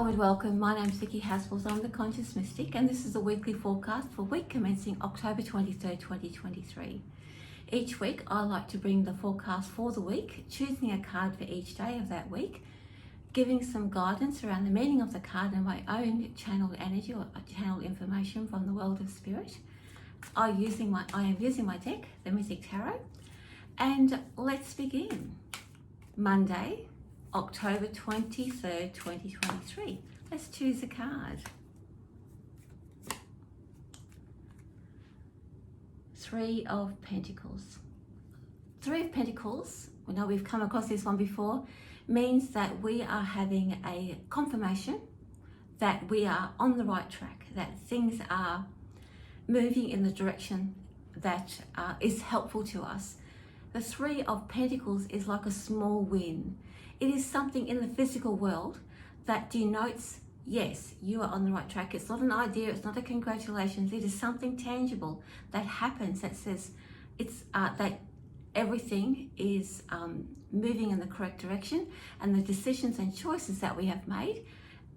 and welcome. My name is Vicki Haspels. I'm the Conscious Mystic, and this is a weekly forecast for week commencing October 23rd, 2023. Each week, I like to bring the forecast for the week, choosing a card for each day of that week, giving some guidance around the meaning of the card and my own channeled energy or channeled information from the world of spirit. I am using my deck, the Mythic Tarot, and let's begin. Monday, October 23rd, 2023. Let's choose a card. Three of Pentacles. Three of Pentacles, we know we've come across this one before, means that we are having a confirmation that we are on the right track, that things are moving in the direction that is helpful to us. The Three of Pentacles is like a small win. It is something in the physical world that denotes, yes, you are on the right track. It's not an idea, it's not a congratulations, it is something tangible that happens that says it's that everything is moving in the correct direction, and the decisions and choices that we have made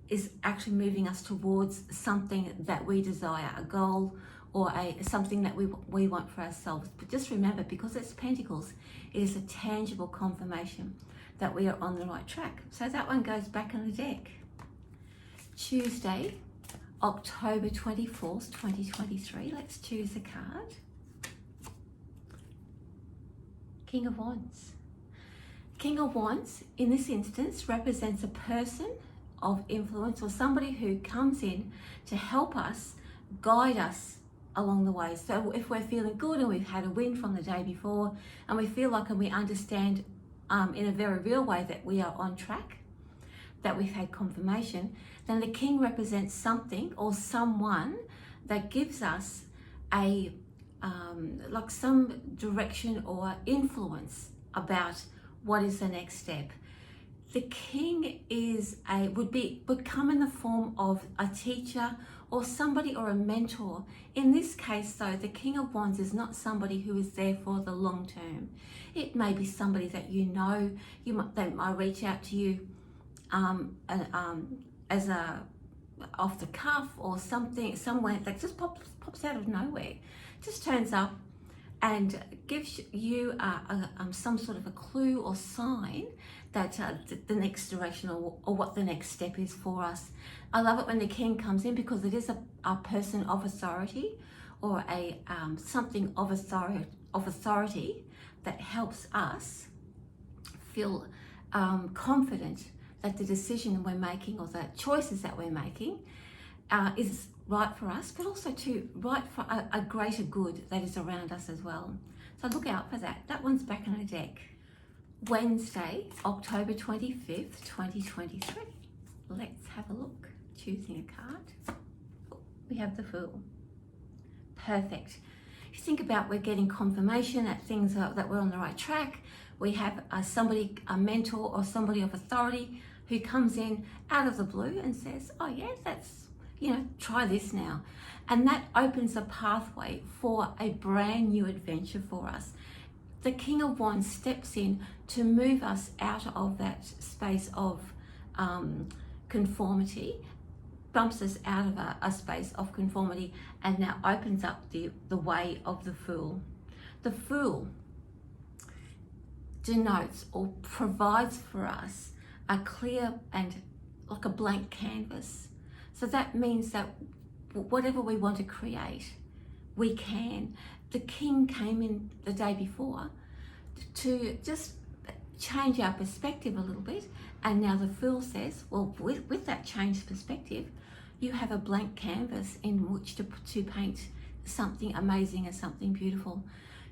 is actually moving us towards something that we desire, a goal or something that we want for ourselves. But just remember, because it's Pentacles, it is a tangible confirmation that we are on the right track. So that one goes back in the deck. Tuesday, October 24th, 2023. Let's choose a card. King of Wands. King of Wands, in this instance, represents a person of influence or somebody who comes in to help us, guide us along the way. So if we're feeling good and we've had a win from the day before and we feel like and we understand in a very real way that we are on track, that we've had confirmation, then the king represents something or someone that gives us a like some direction or influence about what is the next step. The king would come in the form of a teacher or somebody or a mentor. In this case though, the King of Wands is not somebody who is there for the long term. It may be somebody that you know, they might reach out to you as a off the cuff or something, somewhere that just pops out of nowhere, just turns up and gives you some sort of a clue or sign that the next direction or what the next step is for us. I love it when the king comes in because it is a person of authority or a something of authority that helps us feel confident that the decision we're making or the choices that we're making is right for us, but also right for a greater good that is around us as well. So look out for that. That one's back on the deck. Wednesday, October 25th, 2023. Let's have a look. Choosing a card. We have the Fool. Perfect. If you think about, we're getting confirmation that things that we're on the right track. We have somebody, a mentor or somebody of authority who comes in out of the blue and says, oh yeah, that's, try this now. And that opens a pathway for a brand new adventure for us. The King of Wands steps in to move us out of that space of conformity, bumps us out of a space of conformity, and now opens up the way of the Fool. The Fool denotes or provides for us a clear and like a blank canvas. So that means that whatever we want to create, we can. The king came in the day before to just change our perspective a little bit, and now the Fool says, well, with that changed perspective, you have a blank canvas in which to paint something amazing and something beautiful.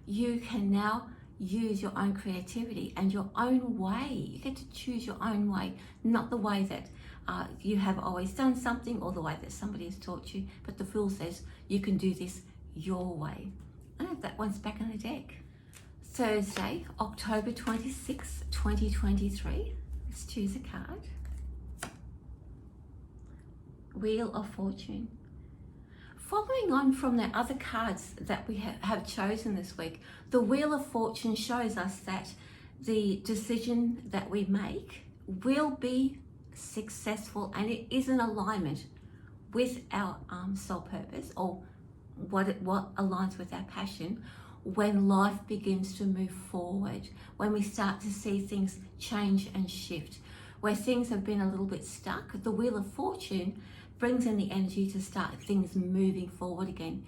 You can now use your own creativity and your own way. You get to choose your own way, not the way that you have always done something or the way that somebody has taught you, but the Fool says you can do this your way. And that one's back on the deck. Thursday, October 26th, 2023. Let's choose a card. Wheel of Fortune. Following on from the other cards that we have chosen this week, the Wheel of Fortune shows us that the decision that we make will be successful, and it is in alignment with our soul purpose, or what aligns with our passion, when life begins to move forward, when we start to see things change and shift, where things have been a little bit stuck. The Wheel of Fortune brings in the energy to start things moving forward again.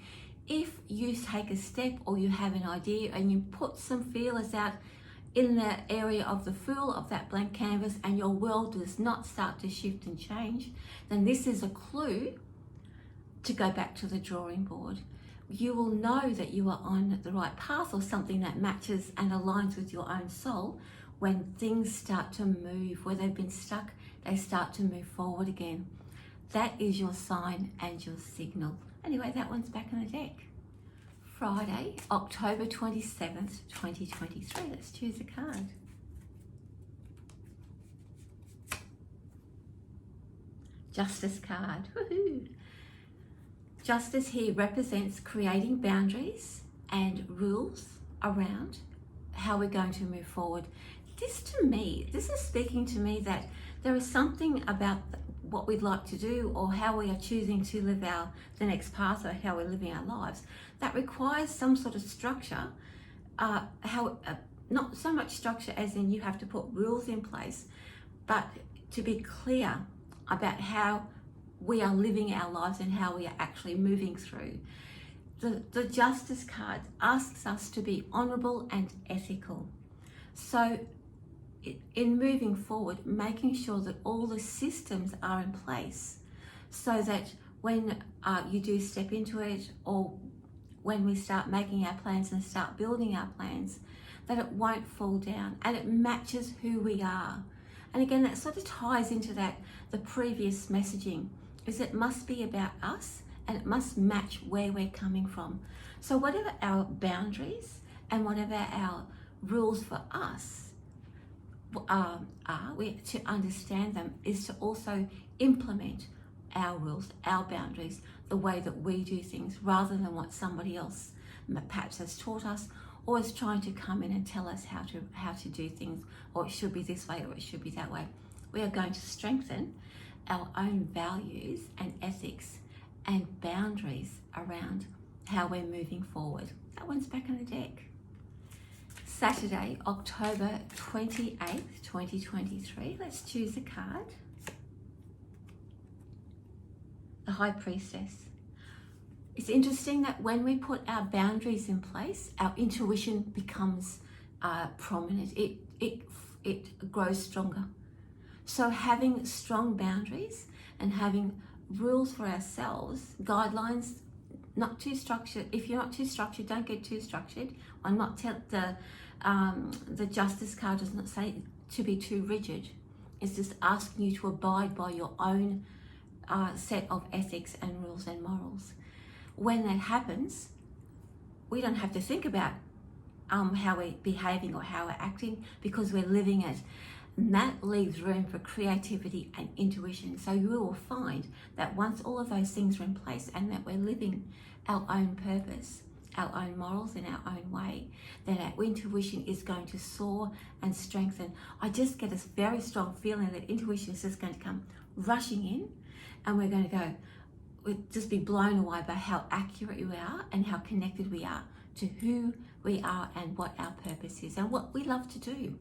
If you take a step, or you have an idea and you put some feelers out in the area of the Fool, of that blank canvas, and your world does not start to shift and change, then this is a clue to go back to the drawing board. You will know that you are on the right path, or something that matches and aligns with your own soul, when things start to move. Where they've been stuck, they start to move forward again. That is your sign and your signal. Anyway, that one's back on the deck. Friday, October 27th, 2023. Let's choose a card. Justice card. Woohoo! Justice here represents creating boundaries and rules around how we're going to move forward. This is speaking to me that there is something about what we'd like to do, or how we are choosing to live the next path, or how we're living our lives, that requires some sort of structure. Not so much structure as in you have to put rules in place, but to be clear about how we are living our lives and how we are actually moving through. The Justice card asks us to be honourable and ethical. So in moving forward, making sure that all the systems are in place, so that when you do step into it, or when we start making our plans and start building our plans, that it won't fall down and it matches who we are. And again, that sort of ties into the previous messaging, is it must be about us, and it must match where we're coming from. So whatever our boundaries and whatever our rules for us we to understand them, is to also implement our rules, our boundaries, the way that we do things, rather than what somebody else perhaps has taught us, or is trying to come in and tell us how to do things, or it should be this way, or it should be that way. We are going to strengthen our own values and ethics and boundaries around how we're moving forward. That one's back on the deck. Saturday, October 28th, 2023. Let's choose a card. The High Priestess. It's interesting that when we put our boundaries in place, our intuition becomes prominent. It grows stronger. So having strong boundaries and having rules for ourselves, guidelines, not too structured. If you're not too structured, don't get too structured. I'm not the Justice card does not say to be too rigid. It's just asking you to abide by your own set of ethics and rules and morals. When that happens, we don't have to think about how we're behaving or how we're acting, because we're living it. And that leaves room for creativity and intuition. So you will find that once all of those things are in place, and that we're living our own purpose, our own morals in our own way, then our intuition is going to soar and strengthen. I just get a very strong feeling that intuition is just going to come rushing in, and we're going to go, we'll just be blown away by how accurate we are and how connected we are to who we are and what our purpose is and what we love to do.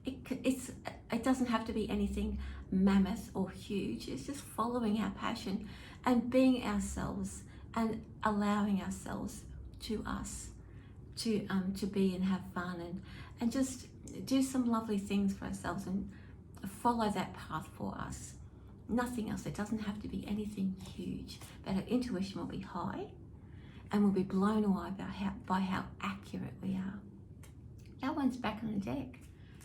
It doesn't have to be anything mammoth or huge. It's just following our passion and being ourselves and allowing ourselves to be and have fun and just do some lovely things for ourselves and follow that path for us. Nothing else. It doesn't have to be anything huge, but our intuition will be high and we'll be blown away by how accurate we are. That one's back on the deck.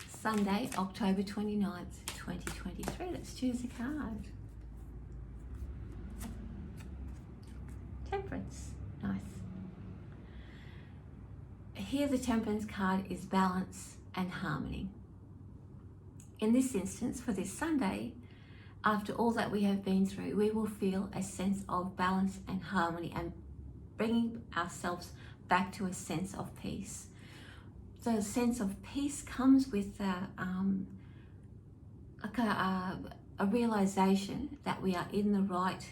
Sunday, October 29th, 2023. Let's choose a card. Temperance. Nice. Here the Temperance card is balance and harmony. In this instance, for this Sunday, after all that we have been through, we will feel a sense of balance and harmony and bringing ourselves back to a sense of peace. The sense of peace comes with a realization that we are in the right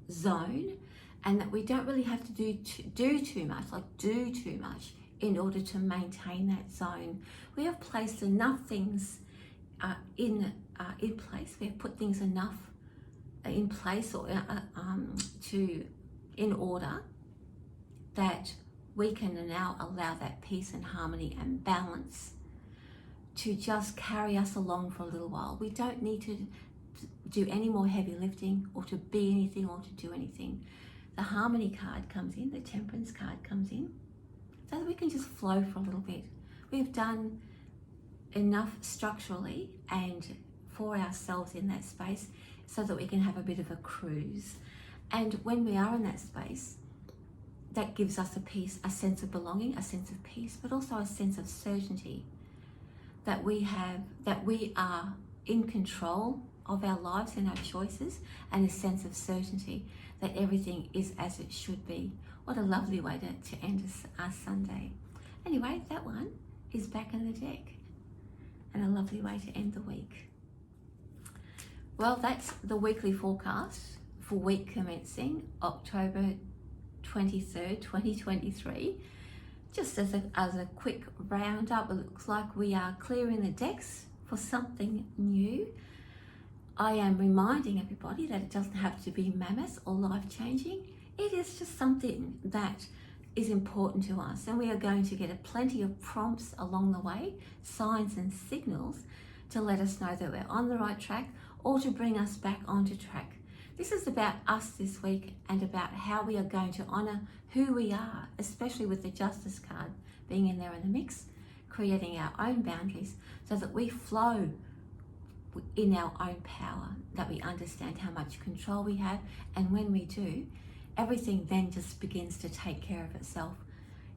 zone, and that we don't really have to do too much in order to maintain that zone. We have placed enough things in place. We have put things enough in place or in order that we can now allow that peace and harmony and balance to just carry us along for a little while. We don't need to do any more heavy lifting or to be anything or to do anything. The harmony card comes in, the temperance card comes in, so that we can just flow for a little bit. We've done enough structurally and for ourselves in that space so that we can have a bit of a cruise. And when we are in that space, that gives us a peace, a sense of belonging, a sense of peace, but also a sense of certainty that we are in control of our lives and our choices, and a sense of certainty that everything is as it should be. What a lovely way to end our Sunday. Anyway, that one is back in the deck, and a lovely way to end the week. Well, that's the weekly forecast for week commencing October 23rd, 2023. Just as a quick roundup, it looks like we are clearing the decks for something new. I am reminding everybody that it doesn't have to be mammoth or life-changing. It is just something that is important to us, and we are going to get plenty of prompts along the way, signs and signals to let us know that we're on the right track or to bring us back onto track. This is about us this week and about how we are going to honour who we are, especially with the Justice card being in there in the mix, creating our own boundaries so that we flow in our own power, that we understand how much control we have, and when we do, everything then just begins to take care of itself.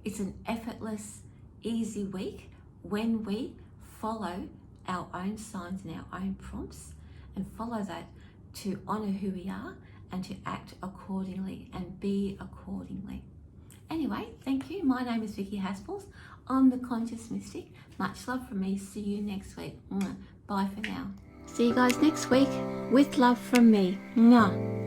It's an effortless, easy week when we follow our own signs and our own prompts and follow that to honour who we are and to act accordingly and be accordingly. Anyway, thank you. My name is Vicki Haspels. I'm the Conscious Mystic. Much love from me. See you next week. Bye for now. See you guys next week with love from me. Mwah.